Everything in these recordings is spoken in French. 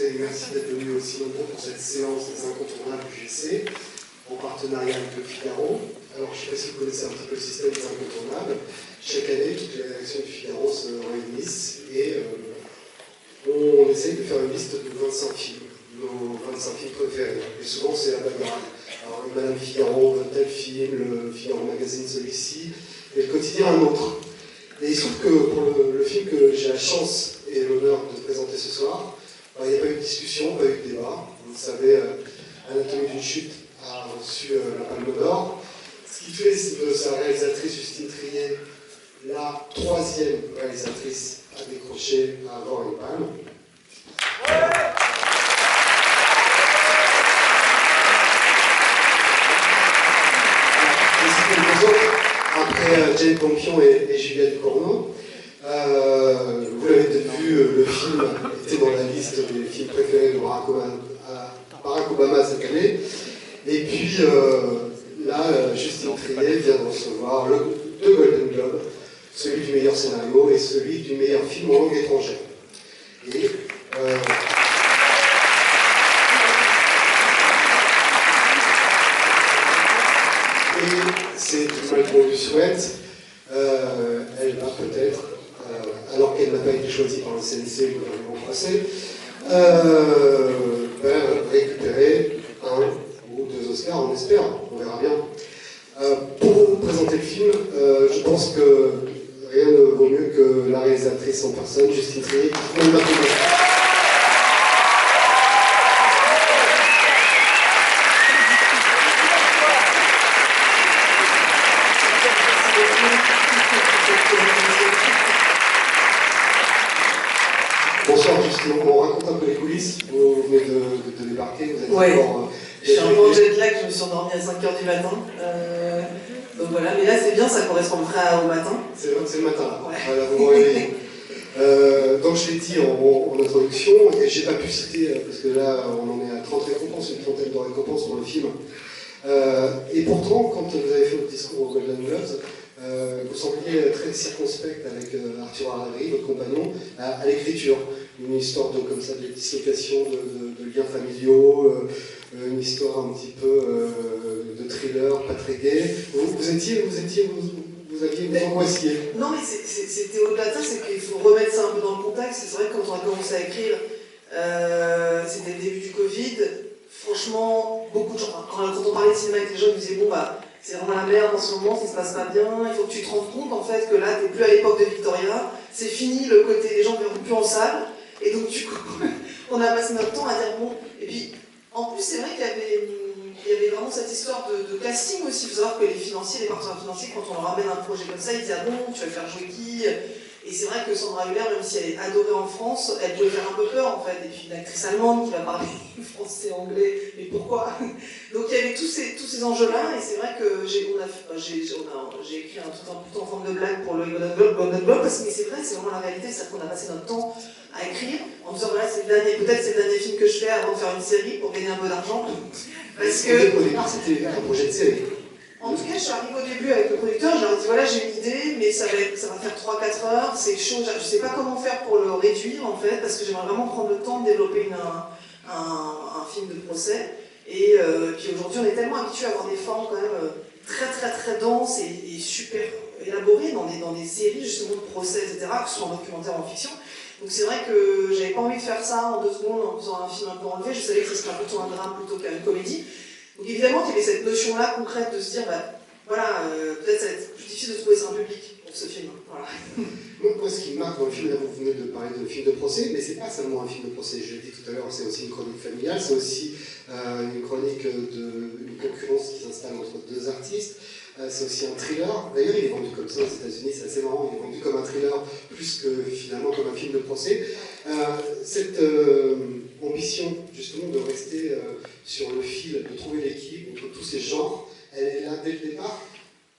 et merci d'être venu aussi nombreux pour cette séance des incontournables UGC, en partenariat avec le Figaro. Alors, je ne sais pas si vous connaissez un petit peu le système des incontournables. Chaque année, toutes les rédactions du Figaro se réunissent et on essaye de faire une liste de 25 films, nos 25 films préférés. Et souvent, c'est la bagarre. Alors, le Madame Figaro veut tel film, le Figaro Magazine celui-ci, et le quotidien un autre. Et il se trouve que pour le film que j'ai la chance et l'honneur de présenter ce soir, il n'y a pas eu de discussion, pas eu de débat. Vous le savez, Anatomie d'une chute a reçu la Palme d'Or. Ce qui fait de sa réalisatrice Justine Triet la 3e réalisatrice à décrocher, à avoir une palme. Après Jane Campion et Julia Ducournau. Vous l'avez peut-être vu, le film était dans la liste des films préférés de Barack Obama cette année. Et puis là, Justine Triet vient de recevoir deux Golden Globes, celui du meilleur scénario et celui du meilleur film en langue étrangère. Et c'est tout mal qu'on lui souhaite, elle va peut-être, alors qu'elle n'a pas été choisie par le CNC, le gouvernement français, récupérer un ou deux Oscars, on espère, on verra bien. Pour vous présenter le film, je pense que rien ne vaut mieux que la réalisatrice en personne, Justine Triet, qui vient de m'accompagner. Bonsoir Justine, on raconte un peu les coulisses, vous venez de débarquer, vous êtes encore... Je suis un peu en jet lag, je me suis endormie à 5h du matin. Donc voilà, mais là c'est bien, ça correspond au matin. C'est le matin là, ouais. Voilà, vous me réveillez. Donc je l'ai dit en introduction, et j'ai pas pu citer, parce que là on en est à 30 récompenses, une trentaine de récompenses pour le film. Et pourtant, quand vous avez fait votre discours au Golden Globes, vous sembliez très circonspect avec Arthur Harari, votre compagnon, à l'écriture. Une histoire comme ça de dislocation de liens familiaux, une histoire un petit peu de thriller, pas très gai. Vous aviez vous angoissiez. Non, mais c'était au-delà de ça, c'est qu'il faut remettre ça un peu dans le contexte. C'est vrai que quand on a commencé à écrire, c'était le début du Covid. Franchement, beaucoup de gens, quand on parlait de cinéma avec les gens, ils disaient bon, bah, c'est vraiment la merde en ce moment, ça se passe pas bien, il faut que tu te rendes compte en fait que là, t'es plus à l'époque de Victoria, c'est fini le côté, les gens ne verront plus en salle, et donc du coup, on a passé notre temps à dire bon, et puis en plus c'est vrai qu'il y avait vraiment cette histoire de casting aussi. Il faut savoir que les financiers, les partenaires financiers, quand on leur ramène un projet comme ça, ils disent ah bon, tu vas faire jouer qui? Et c'est vrai que Sandra Hüller, même si elle est adorée en France, elle pouvait faire un peu peur en fait. Et puis une actrice allemande qui va parler français, anglais, mais pourquoi? Donc il y avait tous ces enjeux-là, et c'est vrai que j'ai écrit un truc en forme de blague pour le Golden Globe, parce que c'est vrai, c'est vraiment la réalité, c'est qu'on a passé notre temps à écrire en disant voilà, peut-être c'est le dernier film que je fais avant de faire une série pour gagner un peu d'argent. Parce que au départ, c'était un projet de série. En tout cas, je suis arrivée au début avec le producteur, je leur ai dit voilà, j'ai une idée, mais ça va faire 3-4 heures, c'est chaud, je ne sais pas comment faire pour le réduire en fait, parce que j'aimerais vraiment prendre le temps de développer un film de procès. Et puis aujourd'hui, on est tellement habitué à avoir des formes quand même très très très denses et super élaborées dans des séries justement de procès, etc., que ce soit en documentaire ou en fiction. Donc c'est vrai que j'avais pas envie de faire ça en 2 secondes en faisant un film un peu enlevé, je savais que ce serait plutôt un drame plutôt qu'une comédie. Donc évidemment qu'il y avait cette notion-là concrète de se dire, bah, voilà, peut-être ça va être plus difficile de trouver un public pour ce film. Voilà. Donc moi, ce qui me marque dans le film, là vous venez de parler de film de procès, mais c'est pas seulement un film de procès, je l'ai dit tout à l'heure, c'est aussi une chronique familiale, c'est aussi une chronique d'une concurrence qui s'installe entre 2 artistes, c'est aussi un thriller. D'ailleurs il est vendu comme ça aux États-Unis, c'est assez marrant, il est vendu comme un thriller plus que finalement comme un film de procès. Cette ambition justement de rester sur le fil, de trouver l'équilibre entre tous ces genres, elle est là dès le départ.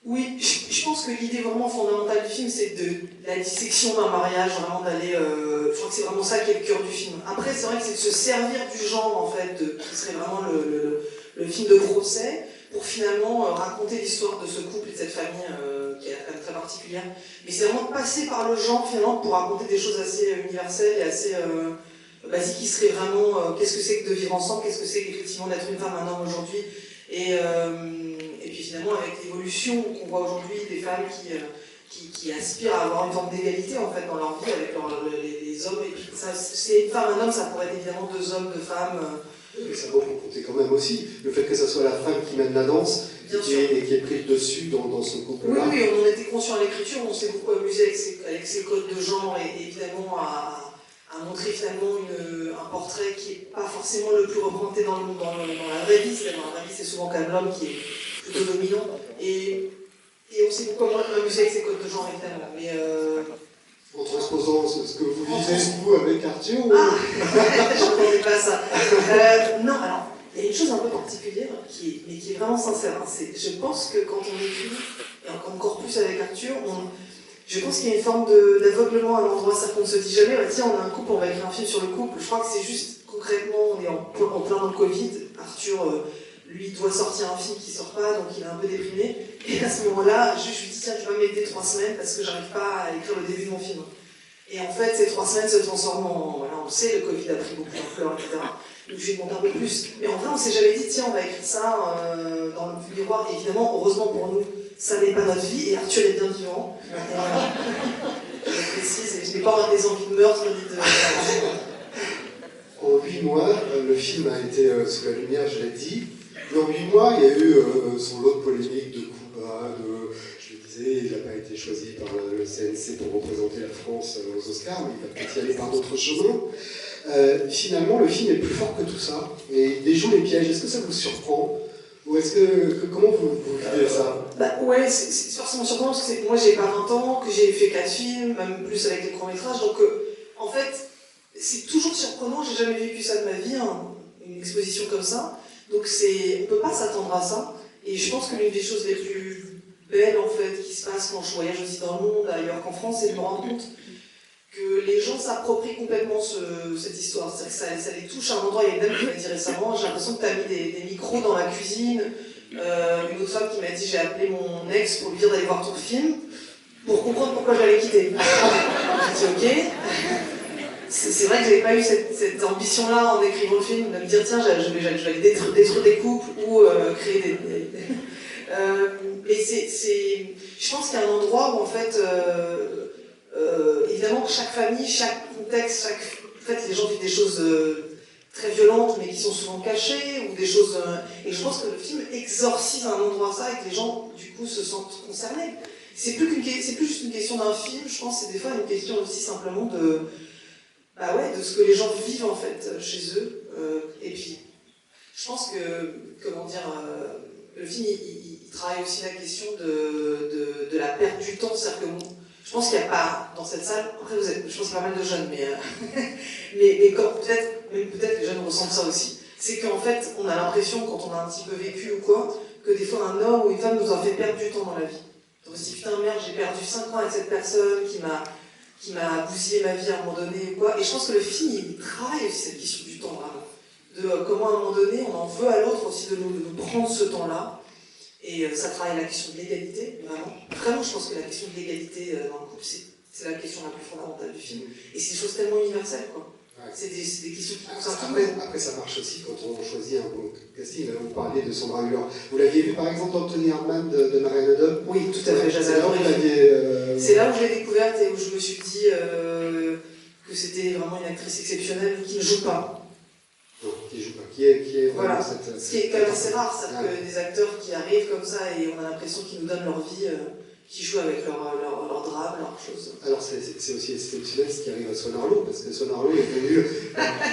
Oui, je pense que l'idée vraiment fondamentale du film, c'est de la dissection d'un mariage, vraiment d'aller... je crois que c'est vraiment ça qui est le cœur du film. Après, c'est vrai que c'est de se servir du genre, en fait, qui serait vraiment le film de procès, pour finalement raconter l'histoire de ce couple et de cette famille qui est quand même très particulière. Mais c'est vraiment passer par le genre, finalement, pour raconter des choses assez universelles et assez basique qui serait vraiment qu'est-ce que c'est que de vivre ensemble, qu'est-ce que c'est qu'effectivement d'être une femme, un homme aujourd'hui. Et puis finalement, avec l'évolution qu'on voit aujourd'hui des femmes qui aspirent à avoir une forme d'égalité en fait dans leur vie avec les hommes. Et puis ça, c'est une femme, un homme, ça pourrait être évidemment deux hommes, deux femmes. Mais ça va compter quand même aussi. Le fait que ce soit la femme qui mène la danse et qui est prise dessus dans ce couple-là. Oui, on était conscient à l'écriture, on s'est beaucoup amusé avec ces codes de genre et évidemment à montrer finalement un portrait qui n'est pas forcément le plus représenté dans la vraie vie. C'est-à-dire dans la vraie vie, c'est souvent quand même l'homme qui est plutôt dominant. Et on s'est beaucoup amusé avec ces codes de genre, évidemment. Mais, en transposant ce que vous vivez, vous, avec Arthur ou... Ah je ne m'attendais pas à ça. Non, alors, il y a une chose un peu particulière, mais qui est vraiment sincère. Hein. Je pense que quand on écrit, et encore plus avec Arthur, je pense qu'il y a une forme d'aveuglement à l'endroit, c'est-à-dire qu'on ne se dit jamais, tiens, on a un couple, on va écrire un film sur le couple. Je crois que c'est juste, concrètement, on est en plein dans le Covid. Arthur, lui, doit sortir un film qui ne sort pas, donc il est un peu déprimé. Et à ce moment-là, je lui dis, tiens, tu vas m'aider 3 semaines parce que j'arrive pas à écrire le début de mon film. Et en fait, ces 3 semaines se transforment en... Voilà, on le sait, le Covid a pris beaucoup d'ampleur, etc. Donc je vais demander un peu plus. Mais en vrai, on s'est jamais dit, tiens, on va écrire ça dans le miroir. Et évidemment, heureusement pour nous, ça n'est pas notre vie, et Arthur est bien vivant. Je le précise, et je n'ai pas des envies de meurtre, ni de... En 8 mois, le film a été sous la lumière, je l'ai dit. Mais en 8 mois, il y a eu son lot de polémiques, de coups bas, je le disais, il n'a pas été choisi par le CNC pour représenter la France aux Oscars, mais il va peut-être y aller par d'autres chemins. Finalement, le film est plus fort que tout ça, et il déjoue les pièges. Est-ce que ça vous surprend? Ou est-ce comment vous vivez ça? Ouais, c'est forcément surprenant, parce que moi j'ai pas 20 ans, que j'ai fait 4 films, même plus avec les courts-métrages, donc en fait, c'est toujours surprenant, j'ai jamais vécu ça de ma vie, hein, une exposition comme ça. Donc on peut pas s'attendre à ça, et je pense que l'une des choses les plus belles en fait qui se passent quand je voyage aussi dans le monde, ailleurs qu'en France, c'est de me rendre compte que les gens s'approprient complètement cette histoire. C'est-à-dire que ça les touche à un endroit. Il y a une dame qui m'a dit récemment, j'ai l'impression que tu as mis des micros dans la cuisine. Une autre femme qui m'a dit, j'ai appelé mon ex pour lui dire d'aller voir ton film pour comprendre pourquoi j'allais quitter. J'ai dit ok. C'est vrai que j'avais pas eu cette ambition-là en écrivant le film, de me dire tiens, je vais aller détruire des couples ou créer des... mais je pense qu'il y a un endroit où en fait, évidemment que chaque famille, chaque contexte, en fait les gens vivent des choses très violentes mais qui sont souvent cachées, ou des choses... et je pense que le film exorcise un endroit ça et que les gens du coup se sentent concernés. C'est plus juste une question d'un film, je pense que c'est des fois une question aussi simplement de ce que les gens vivent en fait chez eux. Et puis, je pense que, comment dire, le film il travaille aussi la question de la perte du temps. C'est-à-dire que je pense qu'il n'y a pas, dans cette salle, après je pense qu'il y a pas mal de jeunes, mais peut-être les jeunes ressentent ça aussi. C'est qu'en fait, on a l'impression, quand on a un petit peu vécu ou quoi, que des fois un homme ou une femme nous a fait perdre du temps dans la vie. Donc on se dit, putain merde, j'ai perdu 5 ans avec cette personne qui m'a bousillé ma vie à un moment donné ou quoi. Et je pense que le film, il travaille aussi cette question du temps, vraiment. De comment à un moment donné, on en veut à l'autre aussi de nous prendre ce temps-là. Et ça travaille la question de l'égalité, vraiment. Vraiment, je pense que la question de l'égalité dans le couple, c'est la question la plus fondamentale du film. Et c'est des choses tellement universelles, quoi. Ouais. C'est des questions qui concernent tout le monde. Après, ça marche aussi quand on choisit un bon casting. Là, vous parliez de Sandra Hüller. Vous l'aviez vu, par exemple, dans Tony Hartman de Marianne Adam? Oui, tout à fait. J'avais adoré. C'est là où je l'ai découverte et où je me suis dit que c'était vraiment une actrice exceptionnelle qui ne joue pas. Non, qui joue pas. Qui est voilà. cette... Ce qui est quand même assez rare, c'est-à-dire que des acteurs qui arrivent comme ça et on a l'impression qu'ils nous donnent leur vie, qui jouent avec leur drame, leurs choses. Alors c'est aussi exceptionnel ce qui arrive à Swan Arlo, parce que Swan Arlo est venu,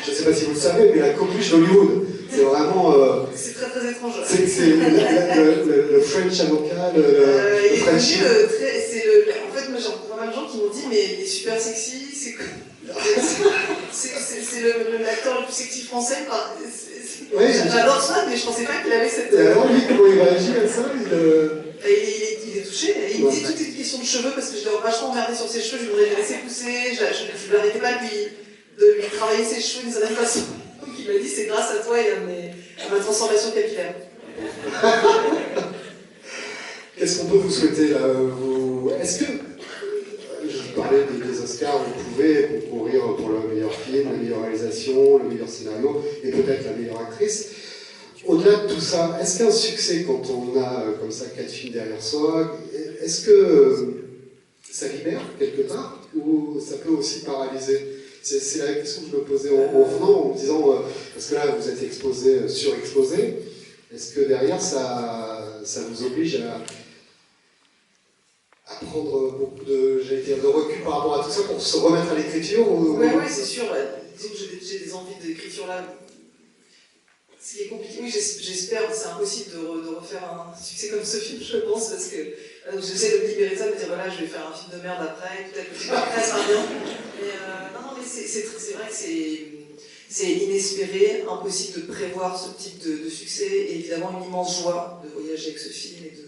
je ne sais pas si vous le savez, mais la coqueluche d'Hollywood. C'est vraiment... c'est très très étrange. C'est le French avocat, le French... En fait, moi j'ai pas mal de gens qui m'ont dit, mais il est super sexy, c'est l'acteur le plus sexy français. Ouais, j'adore ça, mais je pensais pas qu'il avait cette... Et alors lui, comment il réagit à ça? Il est touché, il me dit toute une question de cheveux parce que je l'ai vachement emmerdé sur ses cheveux, je voudrais les laisser pousser, je n'arrêtais pas de lui travailler ses cheveux d'une certaine façon. Donc il m'a dit c'est grâce à toi et à ma transformation capillaire. Qu'est-ce qu'on peut vous souhaiter là? Est-ce que, parlait des Oscars, vous pouvez concourir pour le meilleur film, la meilleure réalisation, le meilleur scénario et peut-être la meilleure actrice. Au-delà de tout ça, est-ce qu'un succès, quand on a comme ça 4 films derrière soi, est-ce que ça libère quelque part ou ça peut aussi paralyser? C'est la question que je me posais en venant, en me disant, parce que là vous êtes exposé, surexposé, est-ce que derrière ça vous oblige à prendre beaucoup de recul par rapport à tout ça pour se remettre à l'écriture Oui, c'est sûr. Disons que j'ai des envies d'écriture là. Ce qui est compliqué, oui, j'espère, c'est impossible de refaire un succès comme ce film, je pense, parce que j'essaie de me libérer de ça, de me dire voilà, je vais faire un film de merde après, peut-être que le film après sera bien. Mais non, mais c'est vrai que c'est inespéré, impossible de prévoir ce type de succès, et évidemment une immense joie de voyager avec ce film et de.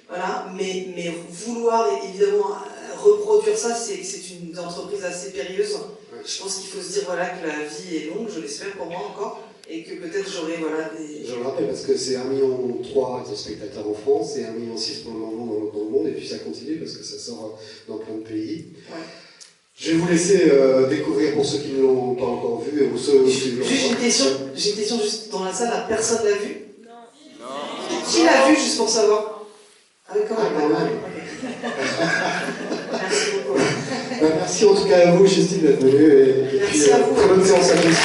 Voilà, mais vouloir évidemment reproduire ça, c'est une entreprise assez périlleuse. Je pense qu'il faut se dire voilà, que la vie est longue, je l'espère pour moi encore, et que peut-être j'aurai voilà, des... Je le rappelle parce que c'est 1,3 million de spectateurs en France et 1,6 million pour le moment dans le monde, et puis ça continue parce que ça sort dans plein de pays. Ouais. Je vais vous laisser découvrir pour ceux qui ne l'ont pas encore vu et pour ceux qui l'ont J'ai une question juste dans la salle, personne l'a vu? Non. Qui l'a vu juste pour savoir? Ah, quand même. Merci beaucoup. Merci en tout cas à vous, Justine, d'être venue. Et merci à vous. Très bonne séance à tous.